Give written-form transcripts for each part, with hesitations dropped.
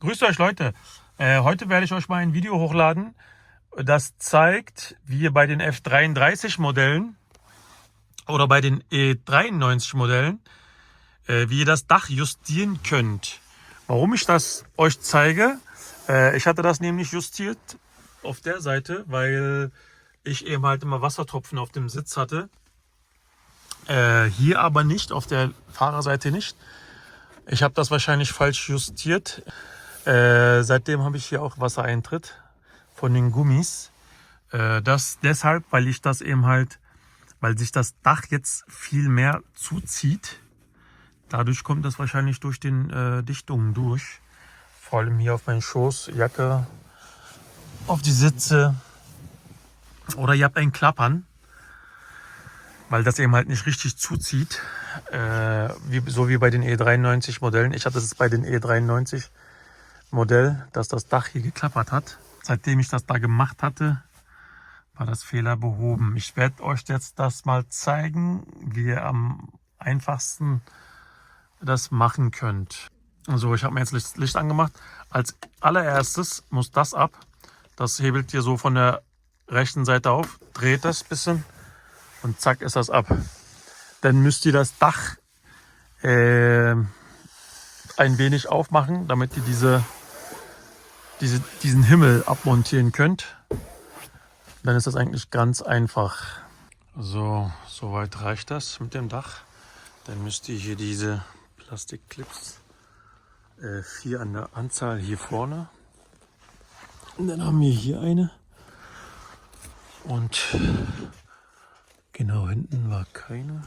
Grüßt euch Leute, heute werde ich euch mal ein Video hochladen, das zeigt, wie ihr bei den F33 Modellen oder bei den E93 Modellen, wie ihr das Dach justieren könnt. Warum ich das euch zeige, ich hatte das nämlich justiert auf der Seite, weil ich eben halt immer Wassertropfen auf dem Sitz hatte. Hier aber nicht, auf der Fahrerseite nicht. Ich habe das wahrscheinlich falsch justiert. Seitdem habe ich hier auch Wassereintritt von den Gummis. Das deshalb, weil ich das eben halt, weil sich das Dach jetzt viel mehr zuzieht. Dadurch kommt das wahrscheinlich durch den Dichtungen durch. Vor allem hier auf meinen Schoß, Jacke, auf die Sitze. Oder ihr habt ein Klappern, weil das eben halt nicht richtig zuzieht. So wie bei den E93 Modellen. Ich hatte es bei den E93 Modell, dass das Dach hier geklappert hat. Seitdem ich das da gemacht hatte, war das Fehler behoben. Ich werde euch jetzt das mal zeigen, wie ihr am einfachsten das machen könnt. So, ich habe mir jetzt Licht angemacht. Als allererstes muss das ab. Das hebelt ihr so von der rechten Seite auf, dreht das ein bisschen und zack ist das ab. Dann müsst ihr das Dach ein wenig aufmachen, damit ihr diesen Himmel abmontieren könnt. Dann ist das eigentlich ganz einfach. So, soweit reicht das mit dem Dach. Dann müsst ihr hier diese Plastikclips, 4 an der Anzahl hier vorne. Und dann haben wir hier eine. Und genau hinten war keine.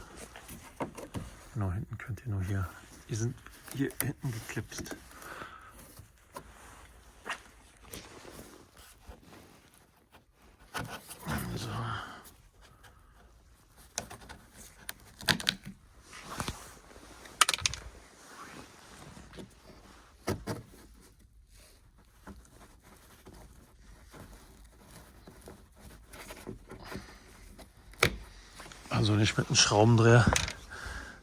Genau hinten könnt ihr nur hier. Die sind hier hinten geklipst. So. Also nicht mit einem Schraubendreher,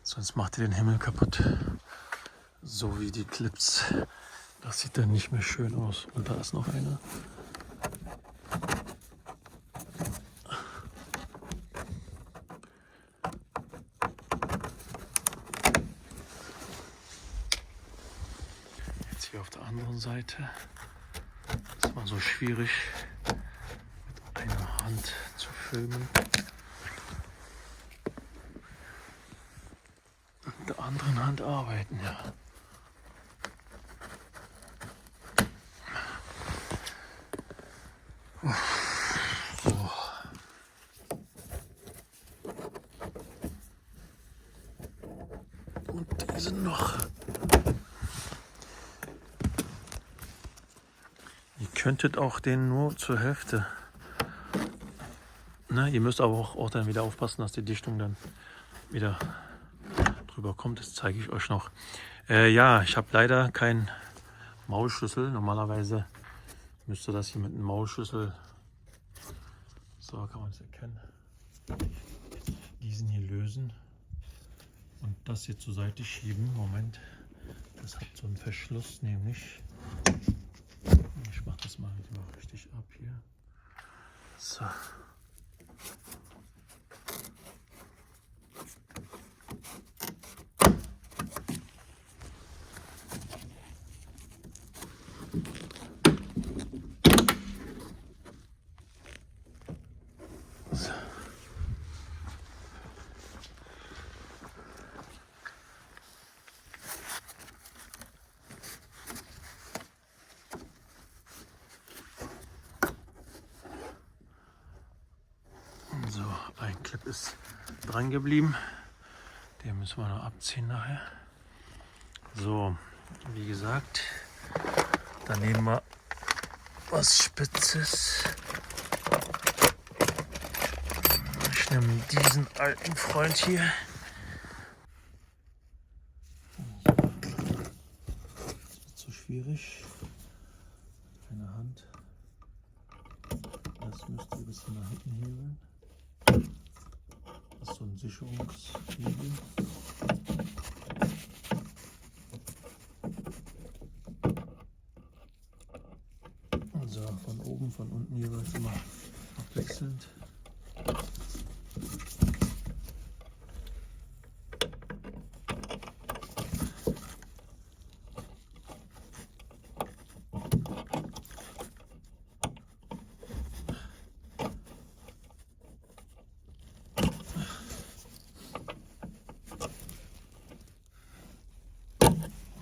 sonst macht ihr den Himmel kaputt. So wie die Clips. Das sieht dann nicht mehr schön aus. Und da ist noch eine. Jetzt hier auf der anderen Seite. Das war so schwierig mit einer Hand zu filmen. Mit der anderen Hand arbeiten, ja. So. Und die sind noch. Ihr könntet auch den nur zur Hälfte. Ne, ihr müsst aber auch dann wieder aufpassen, dass die Dichtung dann wieder drüber kommt. Das zeige ich euch noch. Ja, ich habe leider keinen Maulschlüssel. Normalerweise müsste das hier mit einem Maulschlüssel, so kann man es erkennen, diesen hier lösen und das hier zur Seite schieben. Moment, das hat so einen Verschluss nämlich. Ich mache das mal richtig ab hier. So. So, ein Clip ist dran geblieben. Den müssen wir noch abziehen nachher. So, wie gesagt, dann nehmen wir was Spitzes. Ich nehme diesen alten Freund hier. Das wird zu schwierig. Keine Hand. Das müsst ihr ein bisschen nach hinten hebeln. Das ist so ein Sicherungshebel. So, von oben, von unten jeweils immer abwechselnd.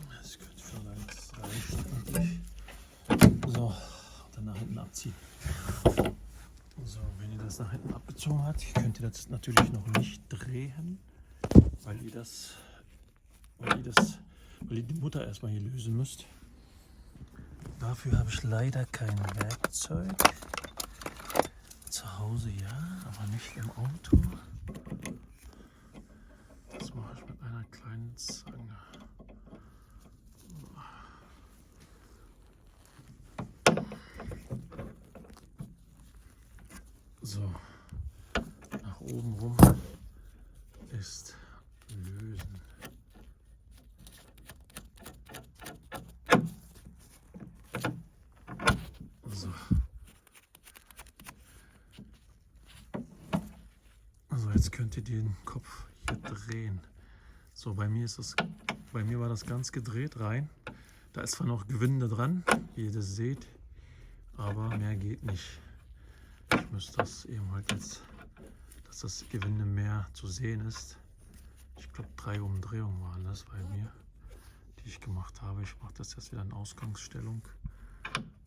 Das könnte schon reichen. So, dann nach hinten abziehen. So, wenn ihr das nach hinten abgezogen habt, könnt ihr das natürlich noch nicht drehen, weil ihr die Mutter erstmal hier lösen müsst. Dafür habe ich leider kein Werkzeug. Zu Hause ja, aber nicht im Auto. Das mache ich mit einer kleinen Zange. So, nach oben rum ist lösen. So. Also jetzt könnt ihr den Kopf hier drehen. So, bei mir war das ganz gedreht rein. Da ist zwar noch Gewinde dran, wie ihr das seht, aber mehr geht nicht. Ich müsste das eben halt jetzt, dass das Gewinde mehr zu sehen ist. Ich glaube 3 Umdrehungen waren das bei mir, die ich gemacht habe. Ich mache das jetzt wieder in Ausgangsstellung.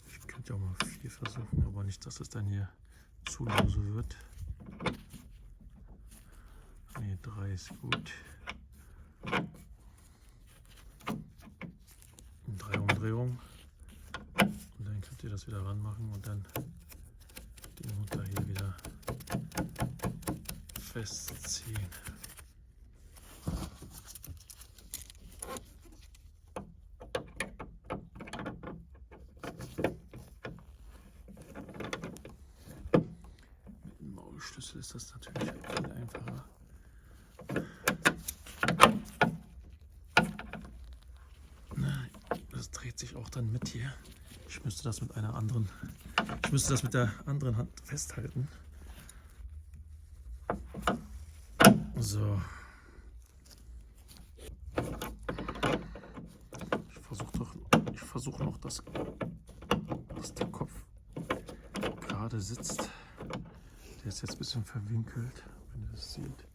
Ich könnte auch mal 4 versuchen, aber nicht, dass es dann hier zu lose wird. Ne, 3 ist gut. 3 Umdrehungen. Und dann könnt ihr das wieder ranmachen und dann die Mutter hier wieder festziehen. Mit dem Maulschlüssel ist das natürlich viel einfacher. Das dreht sich auch dann mit hier. Ich müsste das mit der anderen Hand festhalten. So. Ich versuche noch, dass der Kopf gerade sitzt. Der ist jetzt ein bisschen verwinkelt, wenn ihr das seht.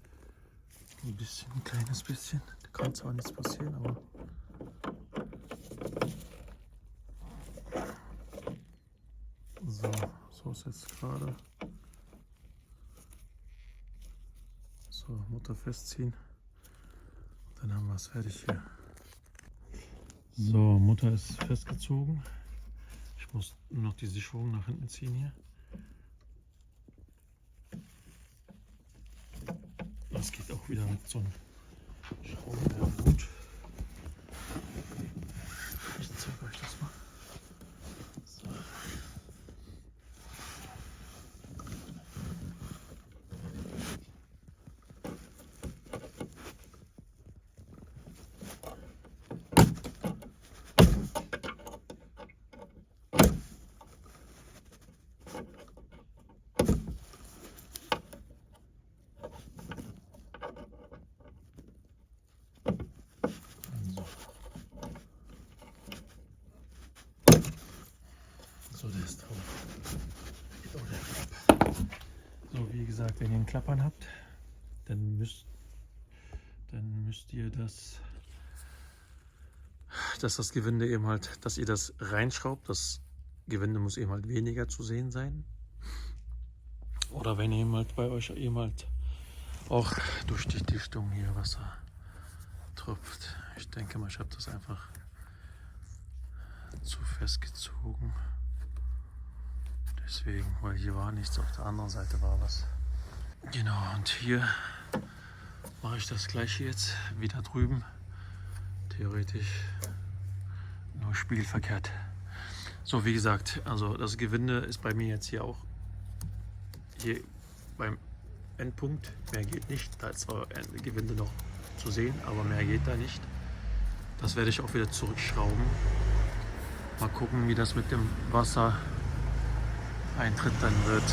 Ein kleines bisschen. Da kann zwar nichts passieren, aber so ist jetzt gerade. So, Mutter festziehen. Dann haben wir es fertig hier. So, Mutter ist festgezogen. Ich muss nur noch die Sicherung nach hinten ziehen hier. Das geht auch wieder mit so einem Schraubenhut. Ich zeige euch das mal. So. So, der ist drauf. So, wie gesagt, wenn ihr einen Klappern habt, dann müsst ihr dass das Gewinde eben halt, dass ihr das reinschraubt. Das Gewinde muss eben halt weniger zu sehen sein. Oder wenn ihr eben halt bei euch eben halt auch durch die Dichtung hier Wasser tropft. Ich denke mal, ich habe das einfach zu festgezogen. Deswegen, weil hier war nichts, auf der anderen Seite war was. Genau, und hier mache ich das gleiche jetzt, wie da drüben. Theoretisch nur spiegelverkehrt. So, wie gesagt, also das Gewinde ist bei mir jetzt hier auch hier beim Endpunkt. Mehr geht nicht. Da ist zwar ein Gewinde noch zu sehen, aber mehr geht da nicht. Das werde ich auch wieder zurückschrauben. Mal gucken, wie das mit dem Wasser Eintritt dann wird.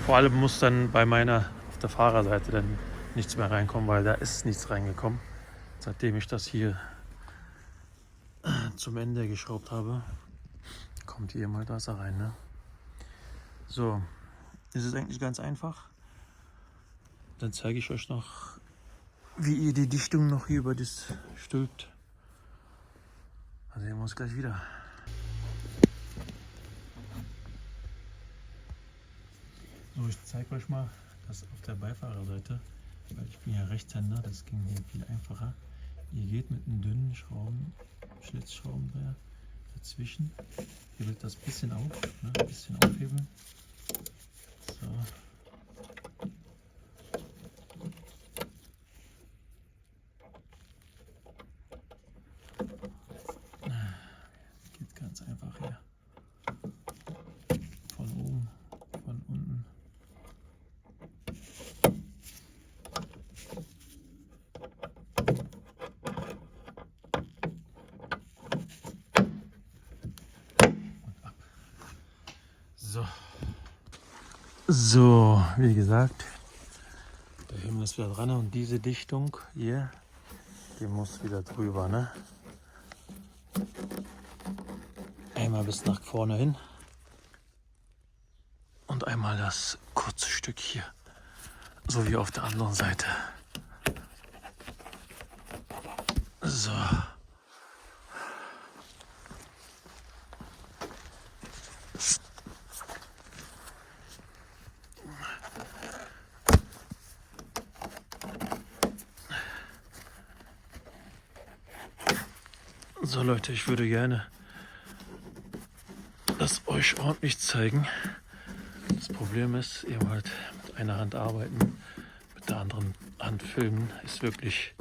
Vor allem muss dann bei meiner auf der Fahrerseite dann nichts mehr reinkommen, weil da ist nichts reingekommen, seitdem ich das hier zum Ende geschraubt habe. Kommt hier mal Wasser rein, ne? So, ist es eigentlich ganz einfach. Dann zeige ich euch noch, wie ihr die Dichtung noch hier über das stülpt. Also sehen wir uns gleich wieder. So, ich zeige euch mal das auf der Beifahrerseite, weil ich bin ja Rechtshänder, das ging hier viel einfacher. Ihr geht mit einem dünnen Schlitzschraubendreher dazwischen, hebelt das bisschen auf, ne? Ein bisschen aufhebeln. So. Geht ganz einfach hier. Von oben, von unten. So, wie gesagt, der Himmel ist wieder dran und diese Dichtung hier, die muss wieder drüber, ne? Einmal bis nach vorne hin und einmal das kurze Stück hier, so wie auf der anderen Seite. So. So Leute, ich würde gerne das euch ordentlich zeigen. Das Problem ist, ihr wollt mit einer Hand arbeiten, mit der anderen Hand filmen, ist wirklich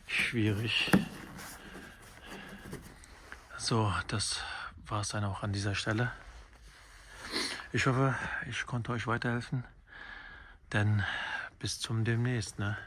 schwierig. So, das war es dann auch an dieser Stelle. Ich hoffe, ich konnte euch weiterhelfen, denn bis zum demnächst, ne?